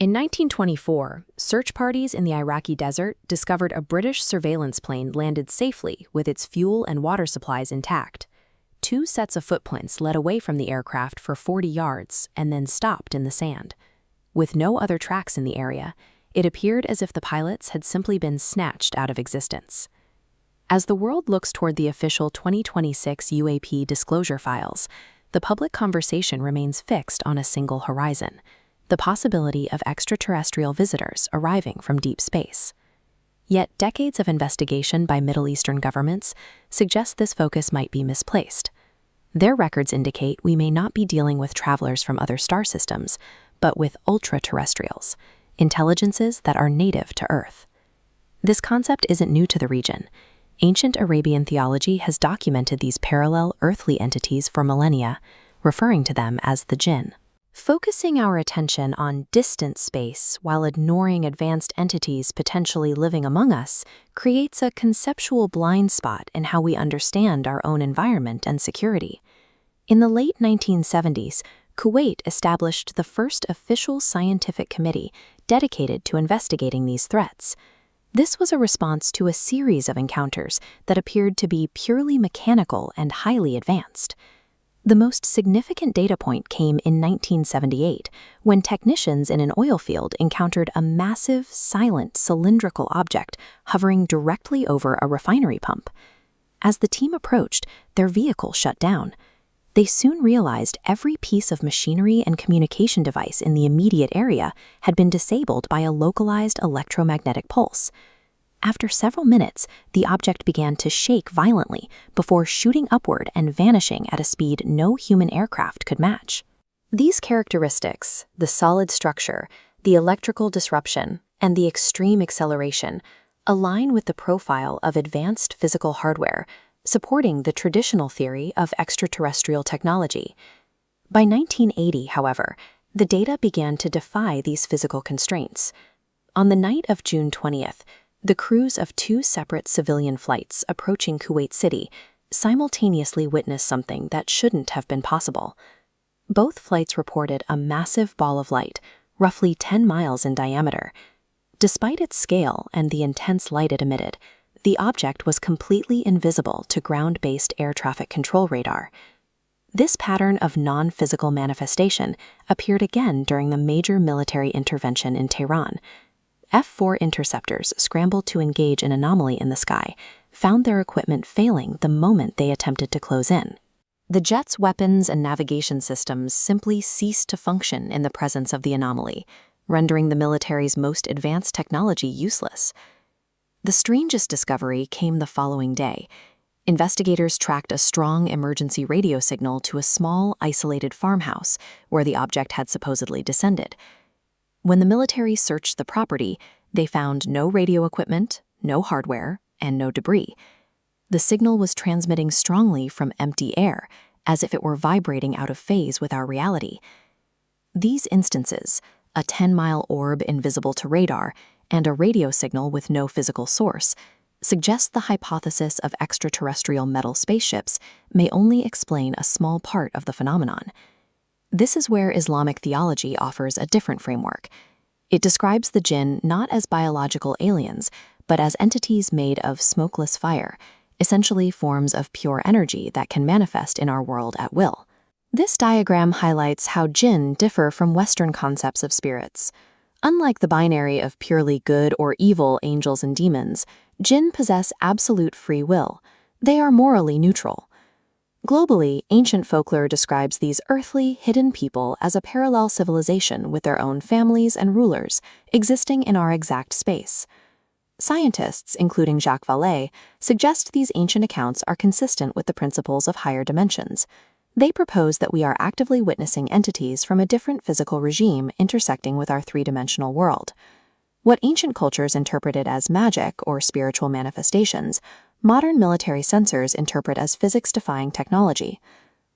In 1924, search parties in the Iraqi desert discovered a British surveillance plane landed safely with its fuel and water supplies intact. Two sets of footprints led away from the aircraft for 40 yards and then stopped in the sand. With no other tracks in the area, it appeared as if the pilots had simply been snatched out of existence. As the world looks toward the official 2026 UAP disclosure files, the public conversation remains fixed on a single horizon: the possibility of extraterrestrial visitors arriving from deep space. Yet decades of investigation by Middle Eastern governments suggest this focus might be misplaced. Their records indicate we may not be dealing with travelers from other star systems, but with ultraterrestrials, intelligences that are native to Earth. This concept isn't new to the region. Ancient Arabian theology has documented these parallel earthly entities for millennia, referring to them as the Jinn. Focusing our attention on distant space while ignoring advanced entities potentially living among us creates a conceptual blind spot in how we understand our own environment and security. In the late 1970s, Kuwait established the first official scientific committee dedicated to investigating these threats. This was a response to a series of encounters that appeared to be purely mechanical and highly advanced. The most significant data point came in 1978, when technicians in an oil field encountered a massive, silent, cylindrical object hovering directly over a refinery pump. As the team approached, their vehicle shut down. They soon realized every piece of machinery and communication device in the immediate area had been disabled by a localized electromagnetic pulse. After several minutes, the object began to shake violently before shooting upward and vanishing at a speed no human aircraft could match. These characteristics, the solid structure, the electrical disruption, and the extreme acceleration, align with the profile of advanced physical hardware, supporting the traditional theory of extraterrestrial technology. By 1980, however, the data began to defy these physical constraints. On the night of June 20th, the crews of two separate civilian flights approaching Kuwait City simultaneously witnessed something that shouldn't have been possible. Both flights reported a massive ball of light, roughly 10 miles in diameter. Despite its scale and the intense light it emitted, the object was completely invisible to ground-based air traffic control radar. This pattern of non-physical manifestation appeared again during the major military intervention in Tehran. F-4 interceptors scrambled to engage an anomaly in the sky, found their equipment failing the moment they attempted to close in. The jet's weapons and navigation systems simply ceased to function in the presence of the anomaly, rendering the military's most advanced technology useless. The strangest discovery came the following day. Investigators tracked a strong emergency radio signal to a small, isolated farmhouse where the object had supposedly descended. When the military searched the property, they found no radio equipment, no hardware, and no debris. The signal was transmitting strongly from empty air, as if it were vibrating out of phase with our reality. These instances, a 10-mile orb invisible to radar and a radio signal with no physical source, suggest the hypothesis of extraterrestrial metal spaceships may only explain a small part of the phenomenon. This is where Islamic theology offers a different framework. It describes the Jinn not as biological aliens, but as entities made of smokeless fire, essentially forms of pure energy that can manifest in our world at will. This diagram highlights how Jinn differ from Western concepts of spirits. Unlike the binary of purely good or evil angels and demons, Jinn possess absolute free will. They are morally neutral. Globally, ancient folklore describes these earthly, hidden people as a parallel civilization with their own families and rulers, existing in our exact space. Scientists, including Jacques Vallée, suggest these ancient accounts are consistent with the principles of higher dimensions. They propose that we are actively witnessing entities from a different physical regime intersecting with our three-dimensional world. What ancient cultures interpreted as magic or spiritual manifestations, modern military sensors interpret as physics-defying technology.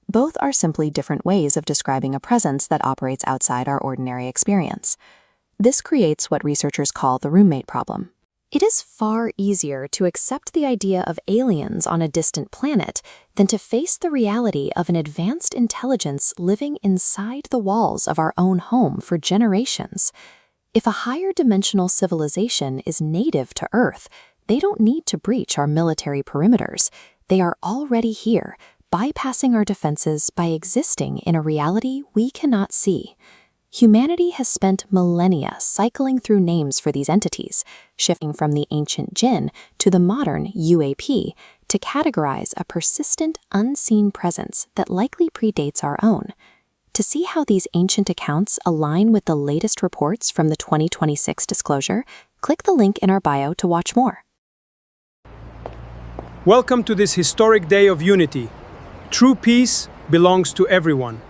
Both are simply different ways of describing a presence that operates outside our ordinary experience. This creates what researchers call the roommate problem. It is far easier to accept the idea of aliens on a distant planet than to face the reality of an advanced intelligence living inside the walls of our own home for generations. If a higher dimensional civilization is native to Earth, they don't need to breach our military perimeters. They are already here, bypassing our defenses by existing in a reality we cannot see. Humanity has spent millennia cycling through names for these entities, shifting from the ancient Jinn to the modern UAP to categorize a persistent, unseen presence that likely predates our own. To see how these ancient accounts align with the latest reports from the 2026 disclosure, click the link in our bio to watch more. Welcome to this historic day of unity. True peace belongs to everyone.